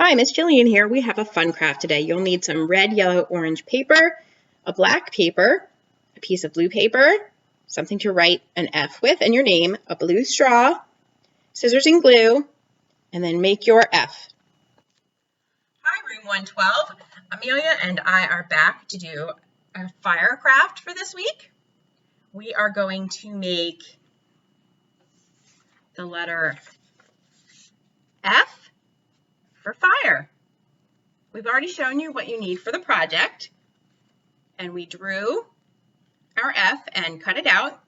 Hi, Miss Jillian here. We have a fun craft today. You'll need some red, yellow, orange paper, a black paper, a piece of blue paper, something to write an F with and your name, a blue straw, scissors and glue, and then make your F. Hi, Room 112. Amelia and I are back to do a fire craft for this week. We are going to make the letter F for fire. We've already shown you what you need for the project, and we drew our F and cut it out.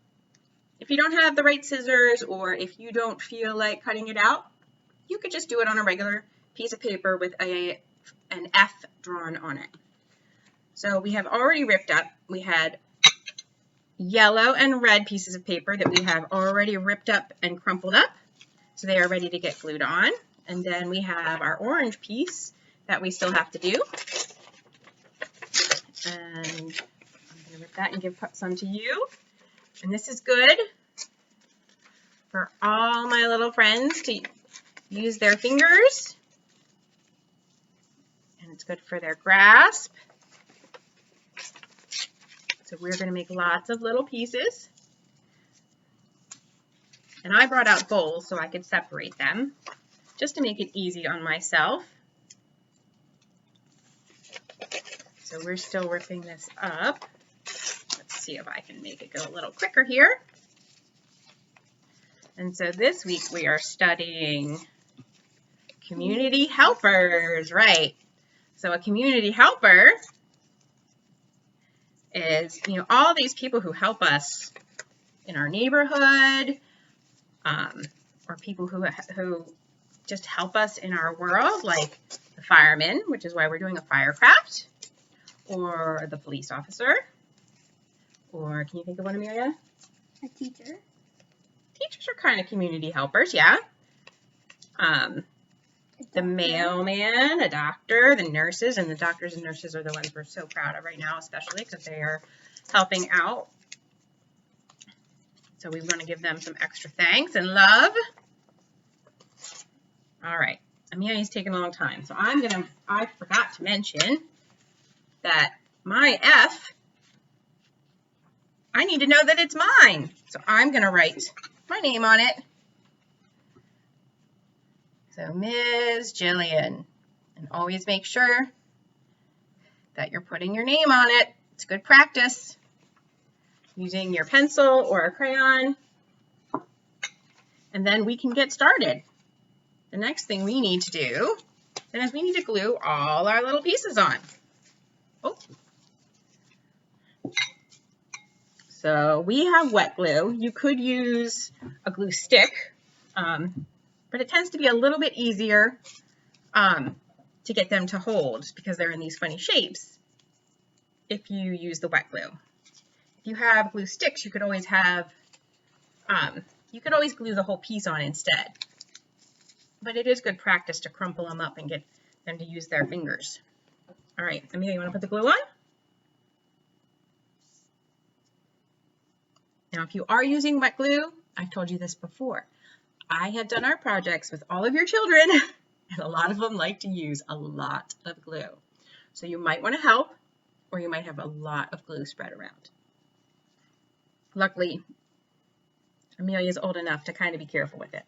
If you don't have the right scissors, or if you don't feel like cutting it out, you could just do it on a regular piece of paper with an F drawn on it. So we have already ripped up. We had yellow and red pieces of paper that we have already ripped up and crumpled up, so they are ready to get glued on. And then we have our orange piece that we still have to do. And I'm going to rip that and give some to you. And this is good for all my little friends to use their fingers. And it's good for their grasp. So we're going to make lots of little pieces. And I brought out bowls so I could separate them, just to make it easy on myself. So we're still ripping this up. Let's see if I can make it go a little quicker here. And so this week we are studying community helpers, right? So a community helper is, all these people who help us in our neighborhood, or people who just help us in our world, like the firemen, which is why we're doing a fire craft, or the police officer, or can you think of one, Amelia? A teacher. Teachers are kind of community helpers, yeah. The mailman, a doctor, the nurses, and the doctors and nurses are the ones we're so proud of right now, especially because they are helping out. So we want to give them some extra thanks and love. All right, Amelia's taking a long time, so I forgot to mention that my F, I need to know that it's mine. So I'm going to write my name on it. So Ms. Jillian, and always make sure that you're putting your name on it. It's good practice. Using your pencil or a crayon. And then we can get started. The next thing we need to do is we need to glue all our little pieces on. Oh. So we have wet glue. You could use a glue stick, but it tends to be a little bit easier to get them to hold because they're in these funny shapes if you use the wet glue. If you have glue sticks, you could always have, you could always glue the whole piece on instead. But it is good practice to crumple them up and get them to use their fingers. All right, Amelia, you want to put the glue on? Now, if you are using wet glue, I've told you this before, I have done our projects with all of your children, and a lot of them like to use a lot of glue. So you might want to help, or you might have a lot of glue spread around. Luckily, Amelia is old enough to kind of be careful with it.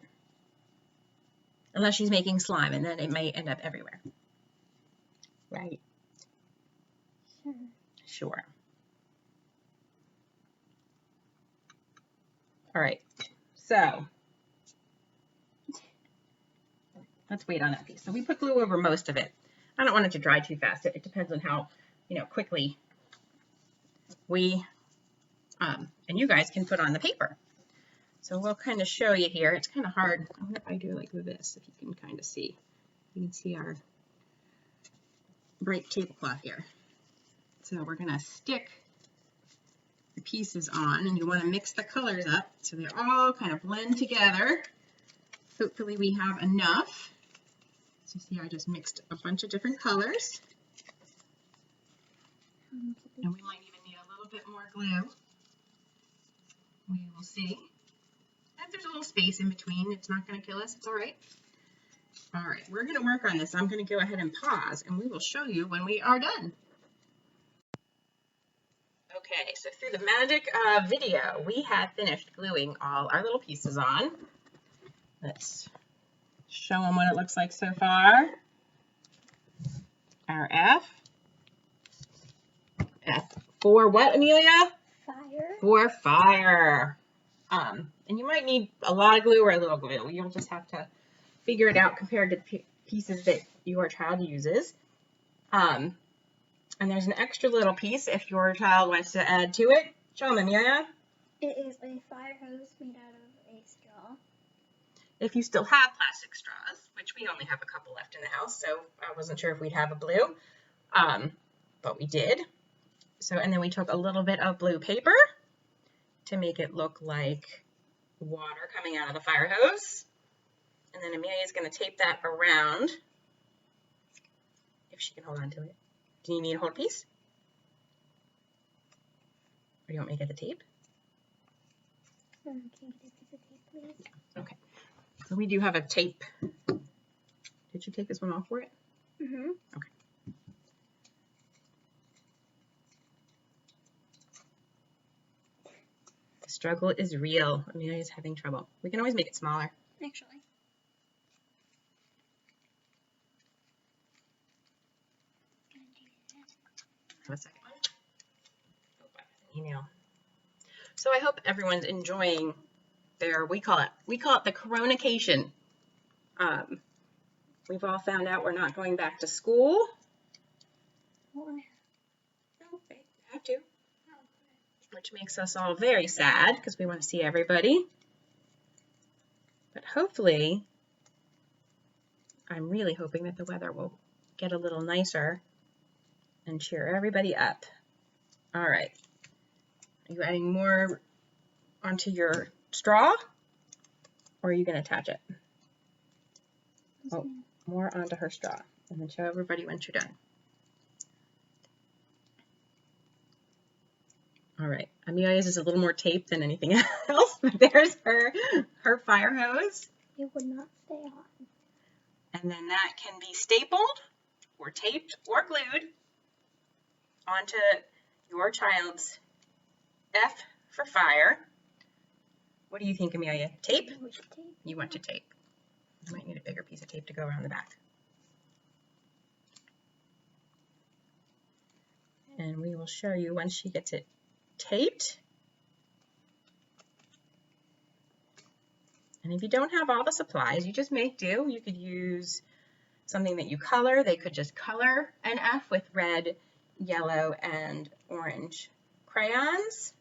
Unless she's making slime, and then it may end up everywhere. Right? Sure. Sure. All right, so let's wait on that piece. So we put glue over most of it. I don't want it to dry too fast. It depends on how, quickly we, and you guys can put on the paper. So we'll kind of show you here. It's kind of hard. I wonder if I do like this, if you can kind of see. You can see our bright tablecloth here. So we're going to stick the pieces on, and you want to mix the colors up so they all kind of blend together. Hopefully we have enough. So see, I just mixed a bunch of different colors. And we might even need a little bit more glue. We will see. If there's a little space in between, it's not going to kill us. It's all right. All right, we're going to work on this. I'm going to go ahead and pause, and we will show you when we are done. Okay, so through the magic of video, we have finished gluing all our little pieces on. Let's show them what it looks like so far. Our F. F for what, Amelia? Fire. For fire. And you might need a lot of glue or a little glue. You'll just have to figure it out compared to the pieces that your child uses. And there's an extra little piece if your child wants to add to it. Show them, Amelia. It is a fire hose made out of a straw. If you still have plastic straws, which we only have a couple left in the house, so I wasn't sure if we'd have a blue, but we did. So, and then we took a little bit of blue paper to make it look like water coming out of the fire hose. And then Amelia's going to tape that around, if she can hold on to it. Do you need a whole piece? Or do you want me to get the tape? Can you get a piece of tape, please? Yeah. Okay. So we do have a tape. Did you take this one off for it? Mm-hmm. Okay. The struggle is real. Amelia's having trouble. We can always make it smaller. Actually. Have a second one. Oh, I have an email. So I hope everyone's enjoying their, we call it the Coronication. We've all found out we're not going back to school. Why? No, they have to. Which makes us all very sad because we want to see everybody. But hopefully, I'm really hoping that the weather will get a little nicer and cheer everybody up. All right. Are you adding more onto your straw, or are you going to attach it? Oh, more onto her straw, and then show everybody once you're done. All right, Amelia's is a little more tape than anything else, but there's her fire hose. It would not stay on. And then that can be stapled or taped or glued onto your child's F for fire. What do you think, Amelia? Tape? We should tape. You want to tape. You might need a bigger piece of tape to go around the back. And we will show you once she gets it taped. And if you don't have all the supplies, you just make do. You could use something that you color. They could just color an F with red, yellow, and orange crayons,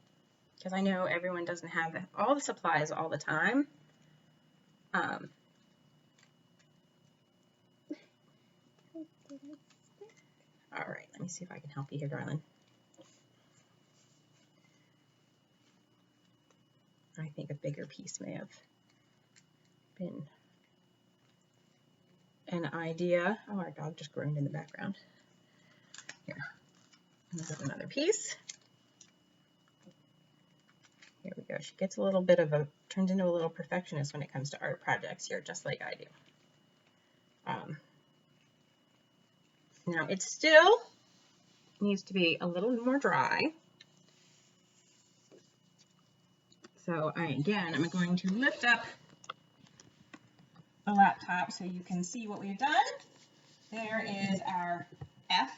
because I know everyone doesn't have all the supplies all the time. All right, let me see if I can help you here, darling. I think a bigger piece may have been an idea. Oh, our dog just groaned in the background. Here, this is another piece. Here we go. She gets a little bit of a, turns into a little perfectionist when it comes to art projects here, just like I do. Now it still needs to be a little more dry. So I'm going to lift up the laptop so you can see what we've done. There is our F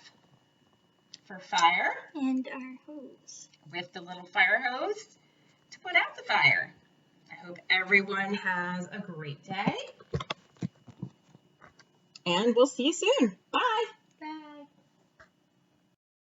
for fire. And our hose. With the little fire hose to put out the fire. I hope everyone has a great day. And we'll see you soon. Bye.